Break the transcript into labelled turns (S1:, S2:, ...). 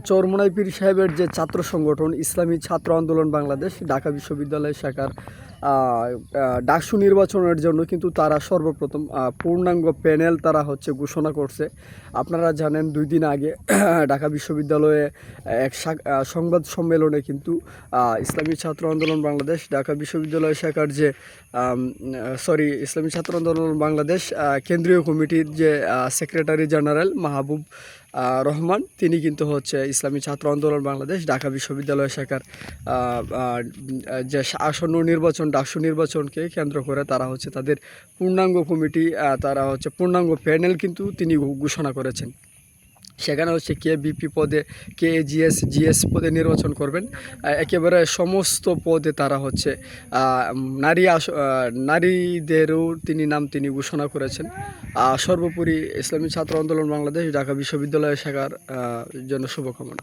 S1: চরমোনাই পীর সাহেবের যে ছাত্র সংগঠন ইসলামী ছাত্র আন্দোলন বাংলাদেশ ঢাকা বিশ্ববিদ্যালয় শাখার ডাকসু নির্বাচনের জন্য কিন্তু তারা সর্বপ্রথম পূর্ণাঙ্গ প্যানেল তারা হচ্ছে ঘোষণা করছে। আপনারা জানেন 2 দিন আগে ঢাকা বিশ্ববিদ্যালয়ে এক সংবাদ সম্মেলনে কিন্তু ইসলামী ছাত্র আন্দোলন বাংলাদেশ ঢাকা বিশ্ববিদ্যালয় শাখার যে ইসলামী ছাত্র আন্দোলন বাংলাদেশ কেন্দ্রীয় কমিটির যে সেক্রেটারি জেনারেল মাহবুব রহমান তিনি কিন্তু হচ্ছে ইসলামী ছাত্র আন্দোলন বাংলাদেশ ঢাকা বিশ্ববিদ্যালয় শাখার যে আসন্ন নির্বাচন ডাকসু নির্বাচনকে কেন্দ্র করে তারা হচ্ছে তাদের পূর্ণাঙ্গ কমিটি তারা হচ্ছে পূর্ণাঙ্গ প্যানেল কিন্তু তিনি ঘোষণা করেছেন। সেখানে হচ্ছে কে বিপি পদে, কে জিএস পদে নির্বাচন করবেন, একেবারে সমস্ত পদে তারা হচ্ছে নারীদেরও তিনি ঘোষণা করেছেন। সর্বোপরি ইসলামী ছাত্র আন্দোলন বাংলাদেশ ঢাকা বিশ্ববিদ্যালয় শাখার জন্য শুভকামনা।